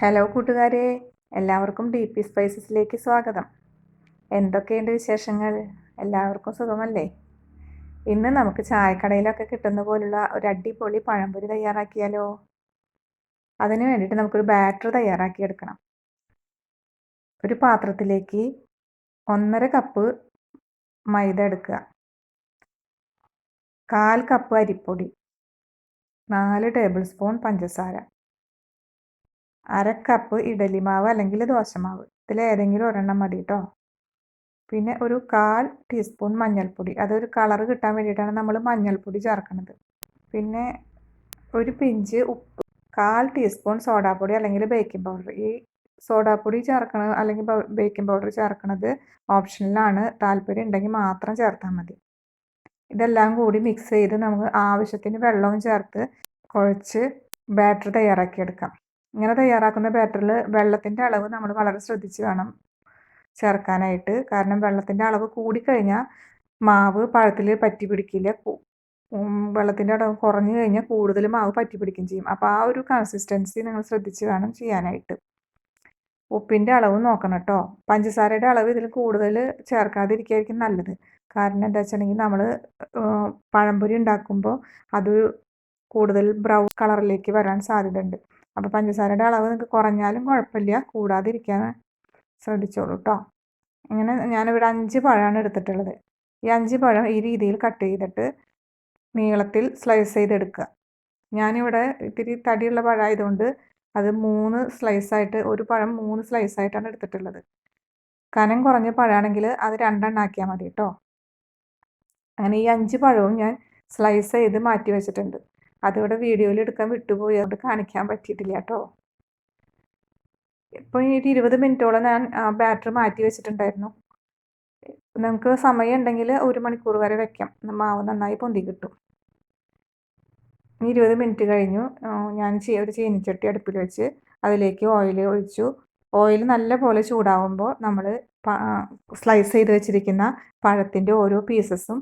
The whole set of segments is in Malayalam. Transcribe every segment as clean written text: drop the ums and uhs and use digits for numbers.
ഹലോ കൂട്ടുകാരെ, എല്ലാവർക്കും ഡി പി സ്പൈസസിലേക്ക് സ്വാഗതം. എന്തൊക്കെയുണ്ട് വിശേഷങ്ങൾ? എല്ലാവർക്കും സുഖമല്ലേ? ഇന്ന് നമുക്ക് ചായക്കടയിലൊക്കെ കിട്ടുന്ന പോലുള്ള ഒരു അടിപൊളി പഴംപൊരി തയ്യാറാക്കിയാലോ? അതിന് വേണ്ടിയിട്ട് നമുക്കൊരു ബാറ്റർ തയ്യാറാക്കിയെടുക്കണം. ഒരു പാത്രത്തിലേക്ക് 1.5 കപ്പ് മൈദ എടുക്കുക, 1/4 കപ്പ് അരിപ്പൊടി, 4 ടേബിൾ സ്പൂൺ പഞ്ചസാര, 1/2 കപ്പ് ഇഡലി മാവ് അല്ലെങ്കിൽ ദോശമാവ്, ഇതിലേതെങ്കിലും ഒരെണ്ണം മതി കേട്ടോ. പിന്നെ ഒരു 1/4 ടീസ്പൂൺ മഞ്ഞൾപ്പൊടി, അതൊരു കളർ കിട്ടാൻ വേണ്ടിയിട്ടാണ് നമ്മൾ മഞ്ഞൾപ്പൊടി ചേർക്കുന്നത്. പിന്നെ ഒരു പിഞ്ച് ഉപ്പ്, 1/4 ടീസ്പൂൺ സോഡാപ്പൊടി അല്ലെങ്കിൽ ബേക്കിംഗ് പൗഡർ. ഈ സോഡാപ്പൊടി ചേർക്കണത് അല്ലെങ്കിൽ ബേക്കിംഗ് പൗഡർ ചേർക്കണത് ഓപ്ഷനിലാണ്, താല്പര്യം ഉണ്ടെങ്കിൽ മാത്രം ചേർത്താൽ മതി. ഇതെല്ലാം കൂടി മിക്സ് ചെയ്ത് നമുക്ക് ആവശ്യത്തിന് വെള്ളവും ചേർത്ത് കുഴച്ച് ബാറ്റർ തയ്യാറാക്കിയെടുക്കാം. ഇങ്ങനെ തയ്യാറാക്കുന്ന ബാറ്ററിൽ വെള്ളത്തിൻ്റെ അളവ് നമ്മൾ വളരെ ശ്രദ്ധിച്ച് വേണം ചേർക്കാനായിട്ട്. കാരണം വെള്ളത്തിൻ്റെ അളവ് കൂടിക്കഴിഞ്ഞാൽ മാവ് പഴത്തിൽ പറ്റി പിടിക്കില്ല. വെള്ളത്തിൻ്റെ അളവ് കുറഞ്ഞു കഴിഞ്ഞാൽ കൂടുതൽ മാവ് പറ്റി പിടിക്കുകയും ചെയ്യും. അപ്പോൾ ആ ഒരു കൺസിസ്റ്റൻസി നിങ്ങൾ ശ്രദ്ധിച്ച് വേണം ചെയ്യാനായിട്ട്. ഉപ്പിൻ്റെ അളവ് നോക്കണം കേട്ടോ. പഞ്ചസാരയുടെ അളവ് ഇതിൽ കൂടുതൽ ചേർക്കാതിരിക്കുകയായിരിക്കും നല്ലത്. കാരണം എന്താ വെച്ചിട്ടുണ്ടെങ്കിൽ നമ്മൾ പഴംപൊരി ഉണ്ടാക്കുമ്പോൾ അത് കൂടുതൽ ബ്രൗൺ കളറിലേക്ക് വരാൻ സാധ്യതയുണ്ട്. അപ്പോൾ പഞ്ചസാരയുടെ അളവ് നിങ്ങൾക്ക് കുറഞ്ഞാലും കുഴപ്പമില്ല, കൂടാതിരിക്കാൻ ശ്രദ്ധിച്ചോളൂ കേട്ടോ. ഇങ്ങനെ ഞാനിവിടെ 5 പഴമാണ് എടുത്തിട്ടുള്ളത്. ഈ 5 പഴം ഈ രീതിയിൽ കട്ട് ചെയ്തിട്ട് നീളത്തിൽ സ്ലൈസ് ചെയ്തെടുക്കുക. ഞാനിവിടെ ഇത്തിരി തടിയുള്ള പഴമായതുകൊണ്ട് അത് 3 സ്ലൈസായിട്ട്, ഒരു പഴം 3 സ്ലൈസായിട്ടാണ് എടുത്തിട്ടുള്ളത്. കനം കുറഞ്ഞ പഴമാണെങ്കിൽ അത് 2 എണ്ണം ആക്കിയാൽ മതി കേട്ടോ. അങ്ങനെ ഈ 5 പഴവും ഞാൻ സ്ലൈസ് ചെയ്ത് മാറ്റി വെച്ചിട്ടുണ്ട്. അതിവിടെ വീഡിയോയിൽ എടുക്കാൻ വിട്ടുപോയി, അതുകൊണ്ട് കാണിക്കാൻ പറ്റിയിട്ടില്ല കേട്ടോ. ഇപ്പോൾ ഈ 20 മിനിറ്റോളം ഞാൻ ബാറ്റർ മാറ്റി വെച്ചിട്ടുണ്ടായിരുന്നു. നിങ്ങൾക്ക് സമയം ഉണ്ടെങ്കിൽ 1 മണിക്കൂർ വരെ വെക്കാം, മാവ് നന്നായി പൊന്തി കിട്ടും. 20 മിനിറ്റ് കഴിഞ്ഞു. ഞാൻ ഒരു ചീനിച്ചട്ടി അടുപ്പിൽ വെച്ച് അതിലേക്ക് ഓയിൽ ഒഴിച്ചു. ഓയിൽ നല്ല പോലെ ചൂടാവുമ്പോൾ നമ്മൾ സ്ലൈസ് ചെയ്ത് വെച്ചിരിക്കുന്ന പഴത്തിൻ്റെ ഓരോ പീസസും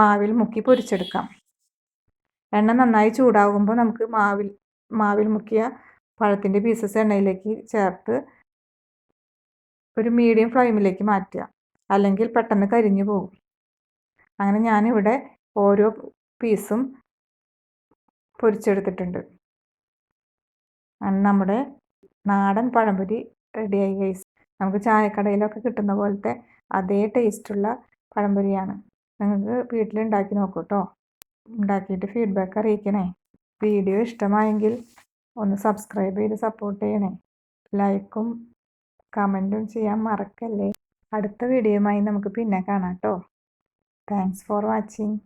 മാവിൽ മുക്കി പൊരിച്ചെടുക്കാം. എണ്ണ നന്നായി ചൂടാകുമ്പോൾ നമുക്ക് മാവിൽ മുക്കിയ പഴത്തിൻ്റെ പീസസ് എണ്ണയിലേക്ക് ചേർത്ത് ഒരു മീഡിയം ഫ്ലെയിമിലേക്ക് മാറ്റുക, അല്ലെങ്കിൽ പെട്ടെന്ന് കരിഞ്ഞു പോകും. അങ്ങനെ ഞാനിവിടെ ഓരോ പീസും പൊരിച്ചെടുത്തിട്ടുണ്ട്. നമ്മുടെ നാടൻ പഴംപൊരി റെഡിയായി ഗൈസ്. നമുക്ക് ചായക്കടയിലൊക്കെ കിട്ടുന്ന പോലത്തെ അതേ ടേസ്റ്റുള്ള പഴംപൊരിയാണ്. നിങ്ങൾക്ക് വീട്ടിലുണ്ടാക്കി നോക്കൂ കേട്ടോ. ഉണ്ടാക്കിയിട്ട് ഫീഡ്ബാക്ക് അറിയിക്കണേ. വീഡിയോ ഇഷ്ടമായെങ്കിൽ ഒന്ന് സബ്സ്ക്രൈബ് ചെയ്ത് സപ്പോർട്ട് ചെയ്യണേ. ലൈക്കും കമൻറ്റും ചെയ്യാൻ മറക്കല്ലേ. അടുത്ത വീഡിയോയുമായി നമുക്ക് പിന്നെ കാണാം കേട്ടോ. Thanks for watching.